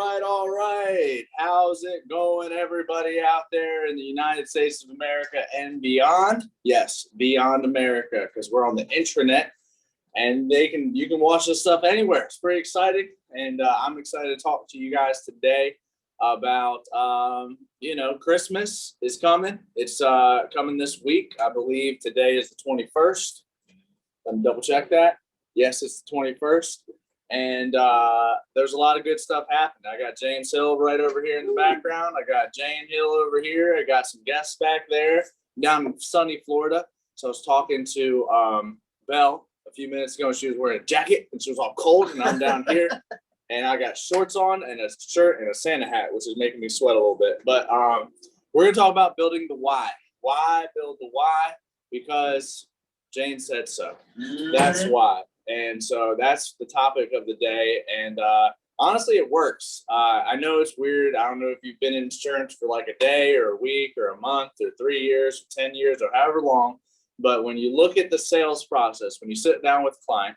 All right. How's it going, everybody out there in the United States of America and beyond? Yes, beyond America, because we're on the intranet and you can watch this stuff anywhere. It's pretty exciting. And I'm excited to talk to you guys today about, Christmas is coming. It's coming this week. I believe today is the 21st. Let me double check that. Yes, it's the 21st. And there's a lot of good stuff happening. I got James Hill right over here in the background. I got Jane Hill over here. I got some guests back there down in sunny Florida. So I was talking to Belle a few minutes ago, and she was wearing a jacket, and she was all cold, and I'm down here, and I got shorts on and a shirt and a Santa hat, which is making me sweat a little bit. But we're going to talk about building the why. Why build the why? Because Jane said so. That's why. And so that's the topic of the day. And honestly, it works. I know it's weird. I don't know if you've been in insurance for like a day or a week or a month or 3 years or 10 years or however long. But when you look at the sales process, when you sit down with a client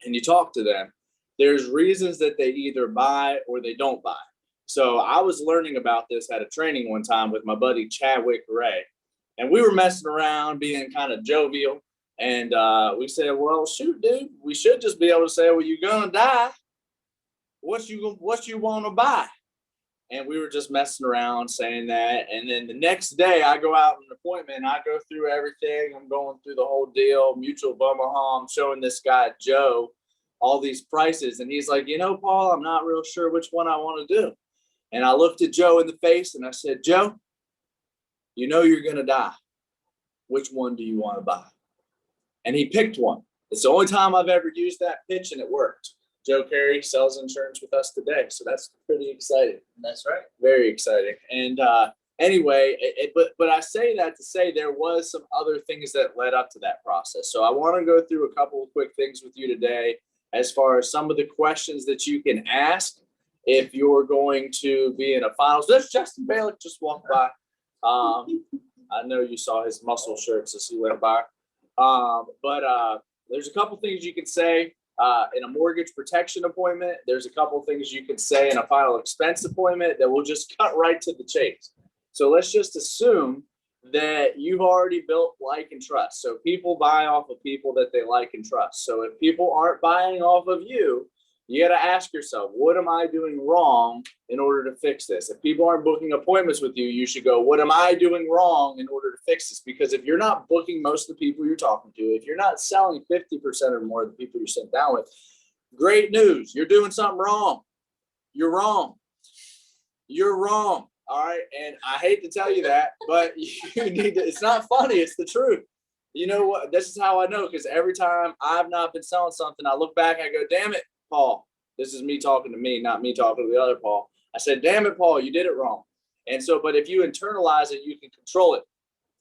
and you talk to them, there's reasons that they either buy or they don't buy. So I was learning about this at a training one time with my buddy Chadwick Ray. And we were messing around, being kind of jovial. And we said, well, shoot, dude, we should just be able to say, well, you're going to die. What you want to buy? And we were just messing around saying that. And then the next day I go out on an appointment and I go through everything. I'm going through the whole deal, mutual Omaha. I'm showing this guy, Joe, all these prices. And he's like, Paul, I'm not real sure which one I want to do. And I looked at Joe in the face and I said, Joe, you're going to die. Which one do you want to buy? And he picked one. It's the only time I've ever used that pitch, and it worked. Joe Carey sells insurance with us today, so that's pretty exciting. That's right. Very exciting. And anyway, but I say that to say there was some other things that led up to that process. So I want to go through a couple of quick things with you today as far as some of the questions that you can ask if you're going to be in a finals. There's Justin Balik just walked by. I know you saw his muscle shirts as he went by. But there's a couple things you can say in a mortgage protection appointment. There's a couple things you can say in a final expense appointment that will just cut right to the chase. So let's just assume that you've already built like and trust. So people buy off of people that they like and trust. So if people aren't buying off of you, you got to ask yourself, what am I doing wrong in order to fix this? If people aren't booking appointments with you, you should go, what am I doing wrong in order to fix this? Because if you're not booking most of the people you're talking to, if you're not selling 50% or more of the people you're sitting down with, great news. You're doing something wrong. You're wrong. You're wrong. All right. And I hate to tell you that, but you need to, it's not funny. It's the truth. You know what? This is how I know, because every time I've not been selling something, I look back, I go, damn it, Paul. This is me talking to me, not me talking to the other Paul. I said, damn it, Paul, you did it wrong. And so, but if you internalize it, you can control it.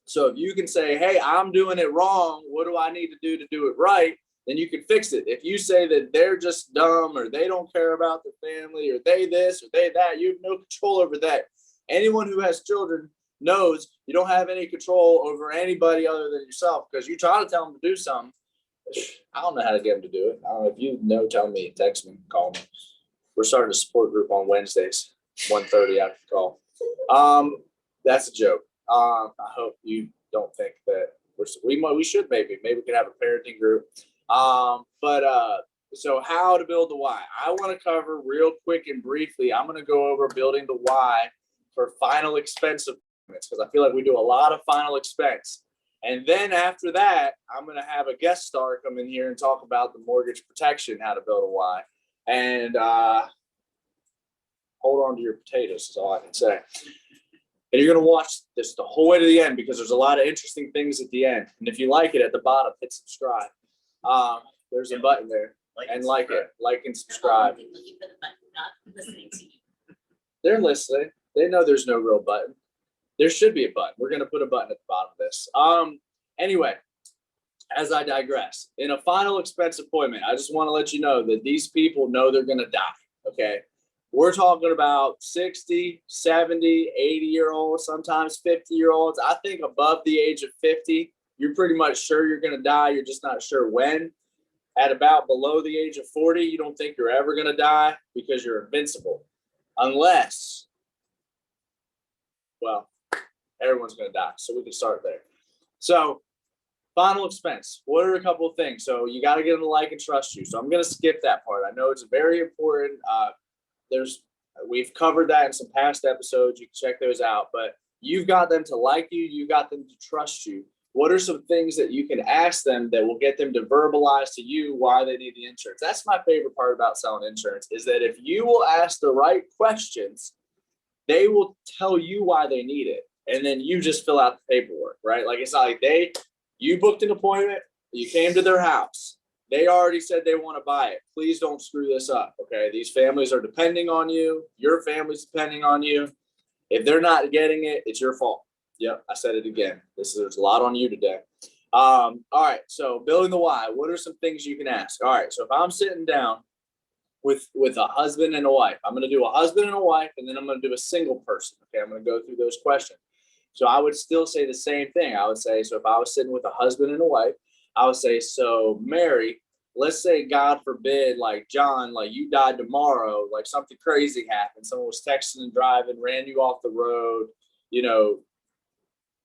So if you can say, hey, I'm doing it wrong, what do I need to do it right? Then you can fix it. If you say that they're just dumb or they don't care about their family or they this or they that, you have no control over that. Anyone who has children knows you don't have any control over anybody other than yourself, because you try to tell them to do something. I don't know how to get them to do it. I don't know. If you know, tell me, text me, call me. We're starting a support group on Wednesdays, 1:30 after the call. That's a joke. I hope you don't think that we should maybe we could have a parenting group. So how to build the why. I want to cover real quick and briefly. I'm going to go over building the why for final expense appointments, because I feel like we do a lot of final expense. And then after that, I'm going to have a guest star come in here and talk about the mortgage protection, how to build a why. And hold on to your potatoes is all I can say. And you're going to watch this the whole way to the end, because there's a lot of interesting things at the end. And if you like it, at the bottom, hit subscribe. There's a button there. Like and subscribe. They're listening. They know there's no real button. There should be a button. We're going to put a button at the bottom of this. Anyway, as I digress, in a final expense appointment, I just want to let you know that these people know they're going to die. Okay. We're talking about 60, 70, 80-year-olds, sometimes 50-year-olds. I think above the age of 50, you're pretty much sure you're going to die. You're just not sure when. At about below the age of 40, you don't think you're ever going to die because you're invincible. unless, well, everyone's going to die. So we can start there. So final expense. What are a couple of things? So you got to get them to like and trust you. So I'm going to skip that part. I know it's very important. We've covered that in some past episodes. You can check those out, but you've got them to like you. You got them to trust you. What are some things that you can ask them that will get them to verbalize to you why they need the insurance? That's my favorite part about selling insurance, is that if you will ask the right questions, they will tell you why they need it. And then you just fill out the paperwork, right? Like, it's not like you booked an appointment, you came to their house. They already said they want to buy it. Please don't screw this up, okay? These families are depending on you. Your family's depending on you. If they're not getting it, it's your fault. Yep, I said it again. There's a lot on you today. All right, so building the why. What are some things you can ask? All right, so if I'm sitting down with a husband and a wife, I'm going to do a husband and a wife, and then I'm going to do a single person. Okay, I'm going to go through those questions. So I would still say the same thing. I would say, so if I was sitting with a husband and a wife, I would say, so Mary, let's say, God forbid, like John, like you died tomorrow, like something crazy happened. Someone was texting and driving, ran you off the road,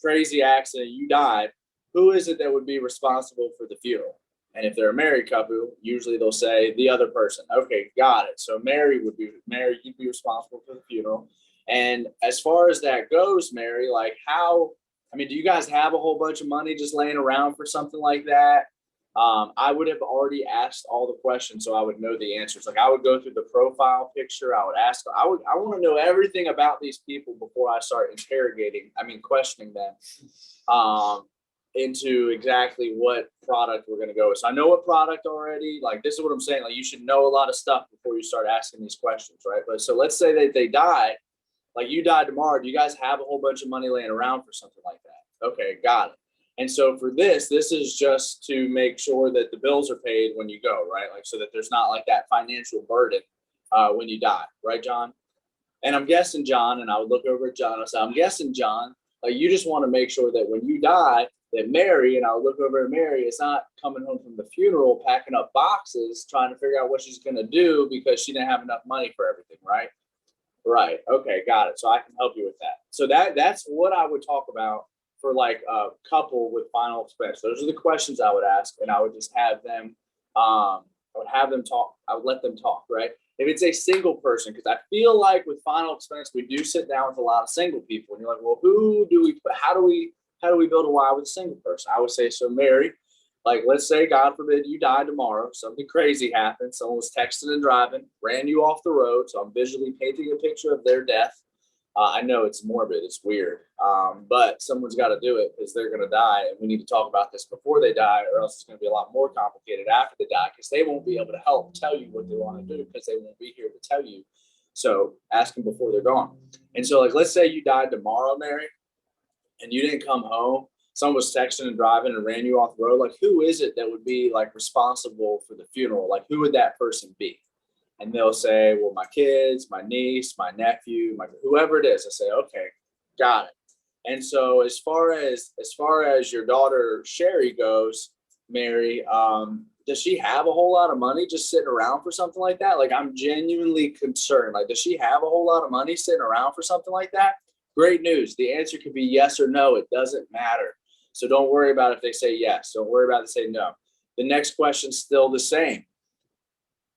crazy accident, you died. Who is it that would be responsible for the funeral? And if they're a married couple, usually they'll say the other person. Okay, got it. So Mary, you'd be responsible for the funeral. And as far as that goes, Mary, like do you guys have a whole bunch of money just laying around for something like that? I would have already asked all the questions, so I would know the answers. Like, I would go through the profile picture. I want to know everything about these people before I start questioning them, into exactly what product we're going to go with. So I know what product already. Like, this is what I'm saying. Like, you should know a lot of stuff before you start asking these questions, right? But so let's say that they die. Like, you died tomorrow. Do you guys have a whole bunch of money laying around for something like that? Okay, got it. And so for this is just to make sure that the bills are paid when you go, right? Like, so that there's not like that financial burden when you die, right, John? And I'm guessing, John, and I would look over at John and say, I'm guessing, John, like, you just want to make sure that when you die, that Mary, and I would look over at Mary, is not coming home from the funeral, packing up boxes, trying to figure out what she's going to do because she didn't have enough money for everything, right? Right. Okay, got it. So I can help you with that. So that's what I would talk about for like a couple with final expense. Those are the questions I would ask, and I would just have them, talk. I would let them talk, right? If it's a single person, because I feel like with final expense, we do sit down with a lot of single people, and you're like, well, how do we build a why with a single person? I would say, so Mary, like, let's say, God forbid, you die tomorrow, something crazy happened, someone was texting and driving, ran you off the road, so I'm visually painting a picture of their death. I know it's morbid, it's weird, but someone's got to do it because they're going to die, and we need to talk about this before they die, or else it's going to be a lot more complicated after they die, because they won't be able to help tell you what they want to do because they won't be here to tell you. So ask them before they're gone. And so, like, let's say you died tomorrow, Mary, and you didn't come home. Someone was texting and driving and ran you off the road. Like, who is it that would be like responsible for the funeral? Like, who would that person be? And they'll say, well, my kids, my niece, my nephew, whoever it is. I say, okay, got it. And so as far as your daughter Sherry goes, Mary, does she have a whole lot of money just sitting around for something like that? Like, I'm genuinely concerned. Like, does she have a whole lot of money sitting around for something like that? Great news. The answer could be yes or no. It doesn't matter. So don't worry about if they say yes. Don't worry about if they say no. The next question's still the same.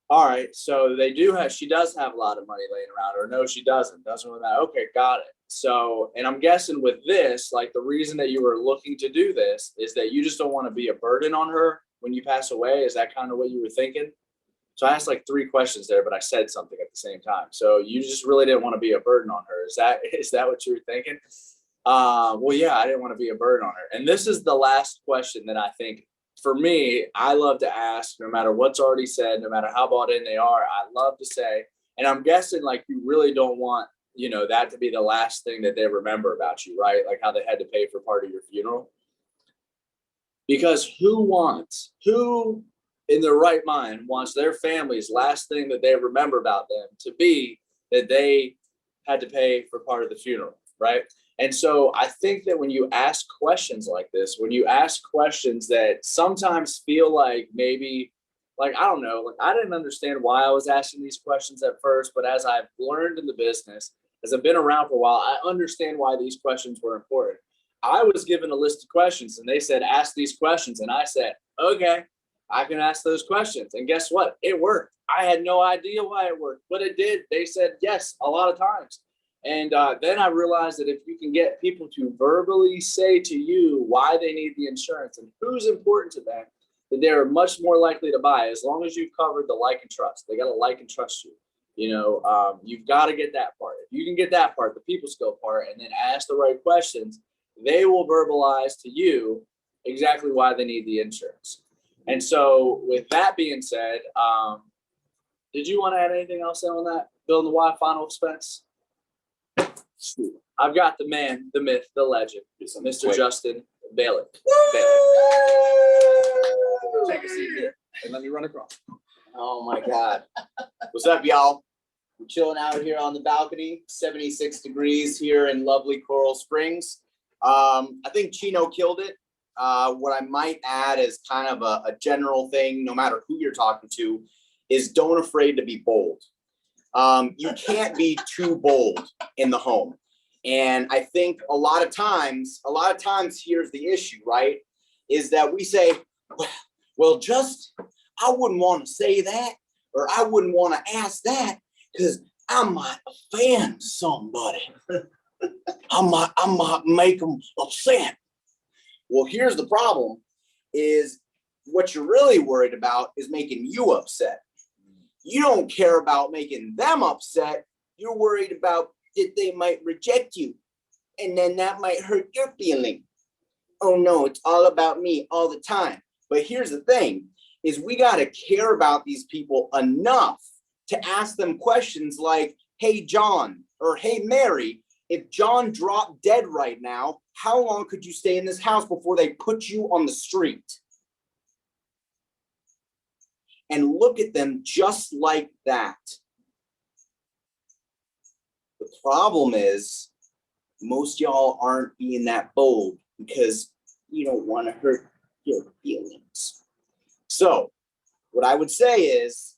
All right, so she does have a lot of money laying around, or no, she doesn't really matter. Okay, got it. So, and I'm guessing with this, like, the reason that you were looking to do this is that you just don't want to be a burden on her when you pass away. Is that kind of what you were thinking? So I asked like 3 questions there, but I said something at the same time. So you just really didn't want to be a burden on her. Is that what you were thinking? Well, yeah, I didn't want to be a burden on her. And this is the last question that I think, for me, I love to ask, no matter what's already said, no matter how bought in they are, I love to say, and I'm guessing like you really don't want, that to be the last thing that they remember about you, right? Like how they had to pay for part of your funeral. Because who in their right mind wants their family's last thing that they remember about them to be that they had to pay for part of the funeral, right? And so I think that when you ask questions like this, when you ask questions that sometimes feel like maybe like, I don't know, like I didn't understand why I was asking these questions at first, but as I've learned in the business, as I've been around for a while, I understand why these questions were important. I was given a list of questions and they said, ask these questions. And I said, okay, I can ask those questions. And guess what? It worked. I had no idea why it worked, but it did. They said yes a lot of times. And then I realized that if you can get people to verbally say to you why they need the insurance and who's important to them, that they're much more likely to buy, as long as you've covered the like and trust. They got to like and trust you. You know, you've got to get that part. If you can get that part, the people skill part, and then ask the right questions, they will verbalize to you exactly why they need the insurance. And so with that being said, did you want to add anything else on that? Building the why final expense? I've got the man, the myth, the legend, Mr. Justin Balik. Take a seat here And let me run across. Oh my God. What's up, y'all? We're chilling out here on the balcony, 76 degrees here in lovely Coral Springs. I think Chino killed it. What I might add is kind of a general thing, no matter who you're talking to, is don't afraid to be bold. You can't be too bold in the home. And I think a lot of times here's the issue, right? Is that we say, well, just, I wouldn't want to say that, or I wouldn't want to ask that because I might offend somebody. I might make them upset. Well, here's the problem is what you're really worried about is making you upset. You don't care about making them upset. You're worried about that they might reject you. And then that might hurt your feeling. Oh no, it's all about me all the time. But here's the thing is we got to care about these people enough to ask them questions like, hey, John, or hey, Mary, if John dropped dead right now, how long could you stay in this house before they put you on the street? And look at them just like that. The problem is most y'all aren't being that bold because you don't want to hurt your feelings. So what I would say is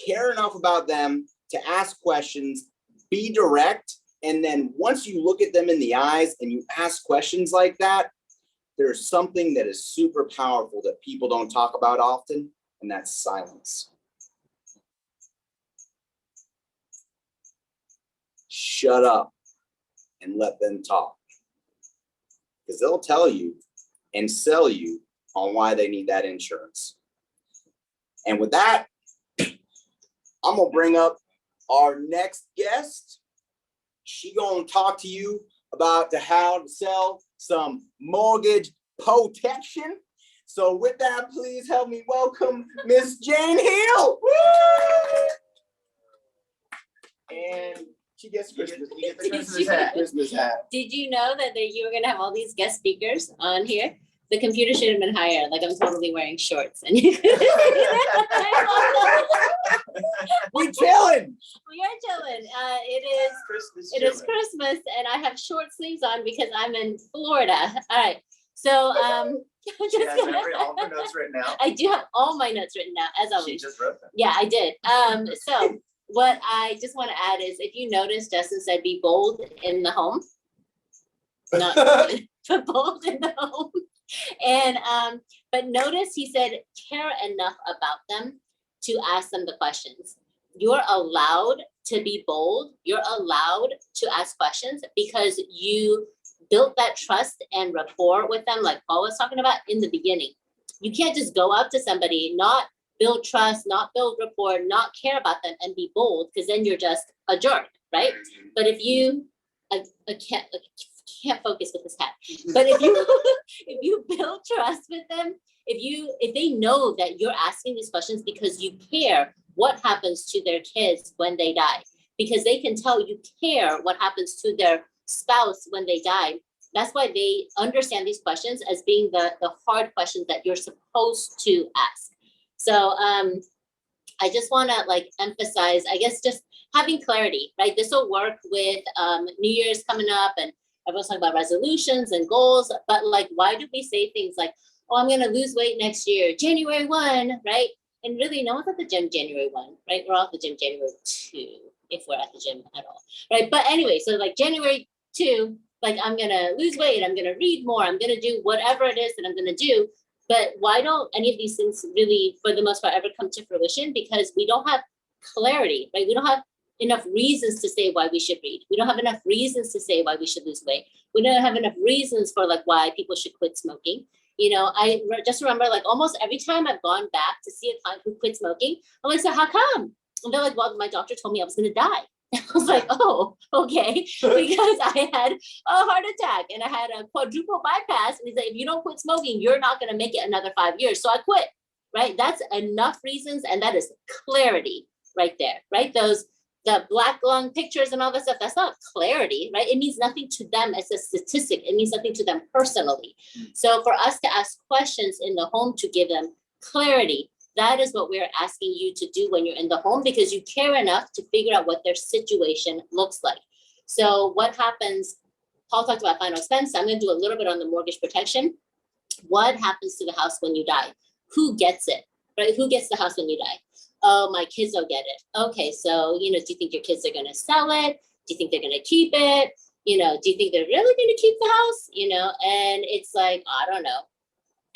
care enough about them to ask questions, be direct. And then once you look at them in the eyes and you ask questions like that, there's something that is super powerful that people don't talk about often, and that's silence. Shut up and let them talk. Because they'll tell you and sell you on why they need that insurance. And with that, I'm going to bring up our next guest. She going to talk to you about how to sell some mortgage protection. So with that, please help me welcome Miss Jane Hill. Woo! And she gets Christmas. You get the Christmas hat. Christmas hat. Did you know that you were going to have all these guest speakers on here? The computer should have been higher. Like I'm totally wearing shorts. And you We chilling. We are chilling. It is Christmas, and I have short sleeves on because I'm in Florida. All right. So She has all her notes written out. I do have all my notes written out as always. She just wrote them. Yeah, I did. So what I just want to add is, if you notice, Justin said be bold in the home. Not but bold in the home. And but notice he said care enough about them to ask them the questions. You're allowed to be bold. You're allowed to ask questions because you built that trust and rapport with them, like Paul was talking about in the beginning. You can't just go up to somebody, not build trust, not build rapport, not care about them and be bold, because then you're just a jerk, right? But if you, I can't focus with this hat. But if you build trust with them, if they know that you're asking these questions because you care what happens to their kids when they die, because they can tell you care what happens to their spouse when they die. That's why they understand these questions as being the hard questions that you're supposed to ask. So I just want to emphasize, I guess, just having clarity, right? This will work with New Year's coming up, and everyone's talking about resolutions and goals, but why do we say things like, oh, I'm going to lose weight next year, January 1, right? And really, no one's at the gym January 1, right? We're all at the gym January 2, if we're at the gym at all, right? But anyway, so like January 2, like I'm gonna lose weight, I'm gonna read more, I'm gonna do whatever it is that I'm gonna do. But why don't any of these things really, for the most part, ever come to fruition? Because we don't have clarity, right? We don't have enough reasons to say why we should read. We don't have enough reasons to say why we should lose weight. We don't have enough reasons for like why people should quit smoking. You know, just remember like almost every time I've gone back to see a client who quit smoking, I'm like, so how come? And they're like, well, my doctor told me I was going to die. I was like, oh, okay. Because I had a heart attack and I had a quadruple bypass. And he's like, if you don't quit smoking, you're not going to make it another 5 years. So I quit, right? That's enough reasons. And that is clarity right there, right? The black lung pictures and all that stuff, that's not clarity, right? It means nothing to them as a statistic. It means nothing to them personally. So for us to ask questions in the home to give them clarity, that is what we're asking you to do when you're in the home, because you care enough to figure out what their situation looks like. So what happens, Paul talked about final expense. I'm going to do a little bit on the mortgage protection. What happens to the house when you die? Who gets it, right? Who gets the house when you die? Oh, my kids will get it. Okay, so, you know, do you think your kids are going to sell it? Do you think they're going to keep it? You know, do you think they're really going to keep the house? You know, and it's like, I don't know.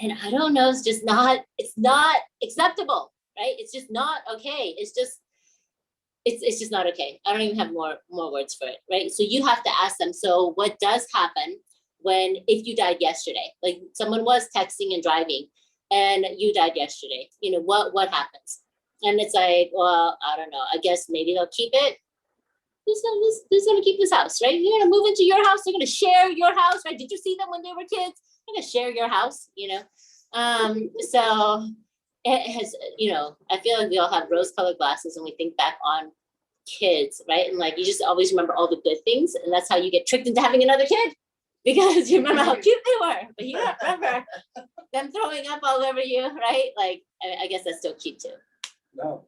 And I don't know, it's just not, it's not acceptable, right? It's just not okay. It's just not okay. I don't even have more words for it, right? So you have to ask them, so what does happen if you died yesterday? Like someone was texting and driving and you died yesterday, you know, what happens? And it's like, well, I don't know. I guess maybe they'll keep it. Who's gonna keep this house, right? You're gonna move into your house. They're gonna share your house, right? Did you see them when they were kids? They're gonna share your house, you know. So it has, you know, I feel like we all have rose-colored glasses when we think back on kids, right? And like you just always remember all the good things, and that's how you get tricked into having another kid, because you remember how cute they were, but you don't remember them throwing up all over you, right? Like I guess that's still cute too. No.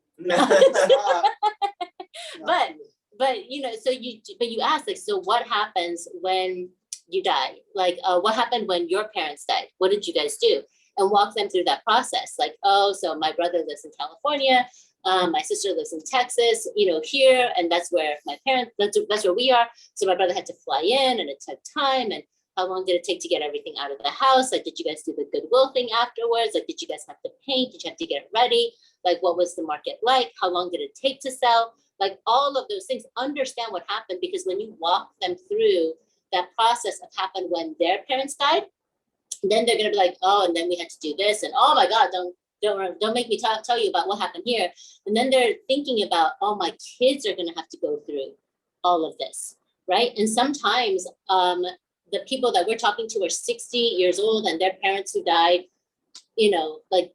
But you know, so you ask like, so what happens when you die? Like, what happened when your parents died? What did you guys do? And walk them through that process. Like, oh, so my brother lives in California, my sister lives in Texas, you know, here, and that's where my parents, that's where we are. So my brother had to fly in, and it took time. And how long did it take to get everything out of the house? Like, did you guys do the goodwill thing afterwards? Like, did you guys have to paint? Did you have to get it ready? Like, what was the market like? How long did it take to sell? Like, all of those things, understand what happened, because when you walk them through that process of happened when their parents died, then they're gonna be like, oh, and then we had to do this, and oh my God, don't make me tell you about what happened here. And then they're thinking about, oh, my kids are gonna have to go through all of this, right? And sometimes the people that we're talking to are 60 years old, and their parents who died, you know, like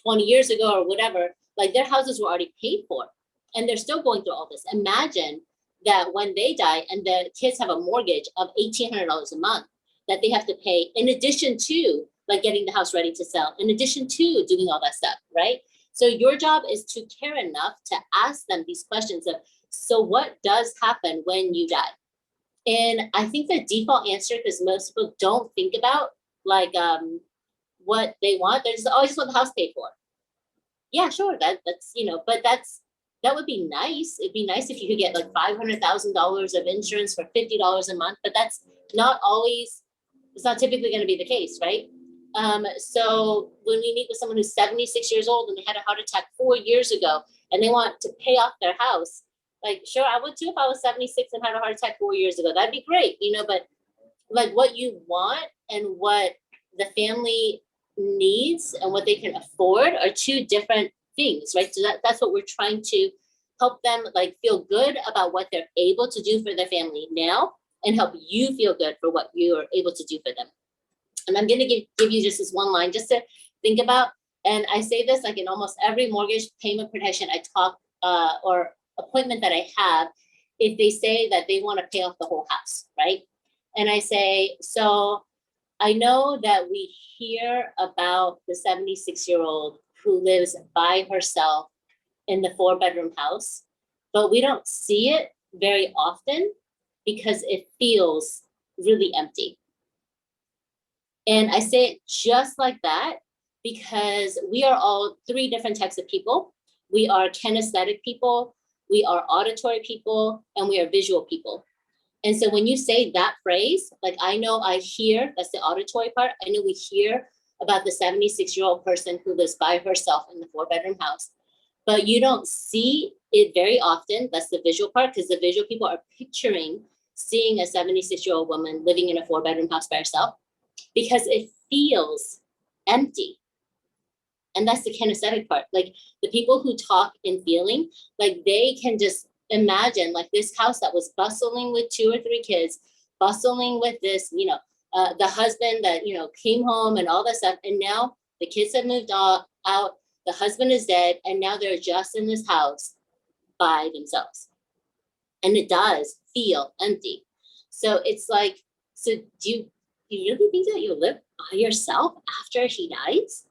20 years ago or whatever, like their houses were already paid for, and they're still going through all this. Imagine that when they die and the kids have a mortgage of $1,800 a month that they have to pay, in addition to like getting the house ready to sell, in addition to doing all that stuff, right? So your job is to care enough to ask them these questions of, so what does happen when you die? And I think the default answer, because most people don't think about like what they want, they're just, oh, I just want the house paid for. Yeah, sure, that's, you know, but that would be nice. It'd be nice if you could get like $500,000 of insurance for $50 a month, but that's not always, it's not typically going to be the case, right? So when we meet with someone who's 76 years old and they had a heart attack 4 years ago and they want to pay off their house, like, sure, I would too if I was 76 and had a heart attack 4 years ago. That'd be great, you know, but like what you want and what the family needs and what they can afford are two different things, right? So that's what we're trying to help them like feel good about what they're able to do for their family now, and help you feel good for what you are able to do for them. And I'm going to give you just this one line just to think about. And I say this like in almost every mortgage payment protection I talk or appointment that I have, if they say that they want to pay off the whole house, right? And I say, so I know that we hear about the 76-year-old who lives by herself in the 4-bedroom house, but we don't see it very often because it feels really empty. And I say it just like that because we are all three different types of people. We are kinesthetic people, we are auditory people, and we are visual people. And so when you say that phrase, like I know I hear, that's the auditory part, I know we hear about the 76-year-old person who lives by herself in the 4-bedroom house, but you don't see it very often. That's the visual part, because the visual people are picturing seeing a 76-year-old woman living in a 4-bedroom house by herself, because it feels empty. And that's the kinesthetic part. Like the people who talk in feeling, like they can just imagine like this house that was bustling with 2 or 3 kids, bustling with this, the husband that, came home and all that stuff. And now the kids have moved out, the husband is dead, and now they're just in this house by themselves. And it does feel empty. So it's like, so do you really think that you'll live by yourself after he dies?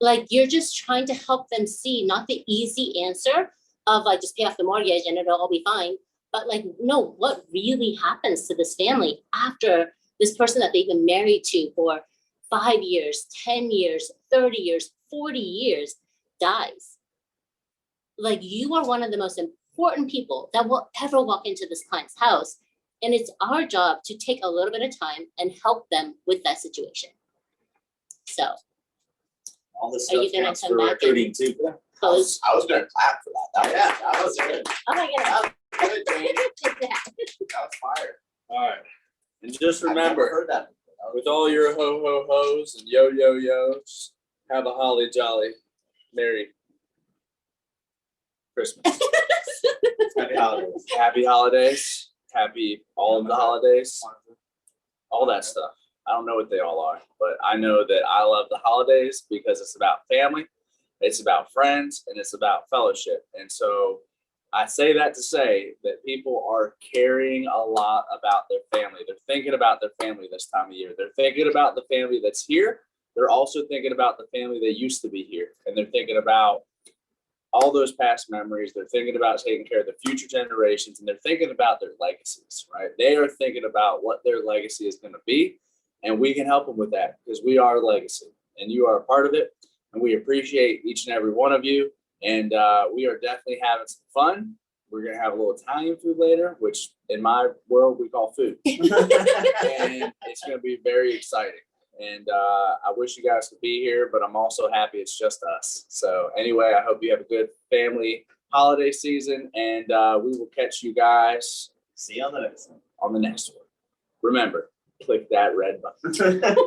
Like you're just trying to help them see not the easy answer of like just pay off the mortgage and it'll all be fine, but like, no, what really happens to this family after this person that they've been married to for 5 years, 10 years, 30 years, 40 years dies? Like you are one of the most important people that will ever walk into this client's house. And it's our job to take a little bit of time and help them with that situation. So. All this Are you stuff gonna counts come for back recruiting too. Close. I was gonna clap for that. That was good. Oh my God. Good, Jane. That was fire. All right. And just I've never remember, heard that before. with all your ho-ho-hos and yo-yo-yos, have a holly jolly, Merry Christmas. Happy holidays. Happy holidays. Happy all of the holidays. All that stuff. I don't know what they all are, but I know that I love the holidays because it's about family, it's about friends, and it's about fellowship. And so I say that to say that people are caring a lot about their family. They're thinking about their family this time of year. They're thinking about the family that's here. They're also thinking about the family that used to be here. And they're thinking about all those past memories. They're thinking about taking care of the future generations, and they're thinking about their legacies, right? They are thinking about what their legacy is going to be. And we can help them with that because we are a legacy and you are a part of it. And we appreciate each and every one of you. And we are definitely having some fun. We're going to have a little Italian food later, which in my world we call food. And it's going to be very exciting. And I wish you guys could be here, but I'm also happy it's just us. So anyway, I hope you have a good family holiday season. And we will catch you guys. See you on the next one. On the next one. Remember, click that red button.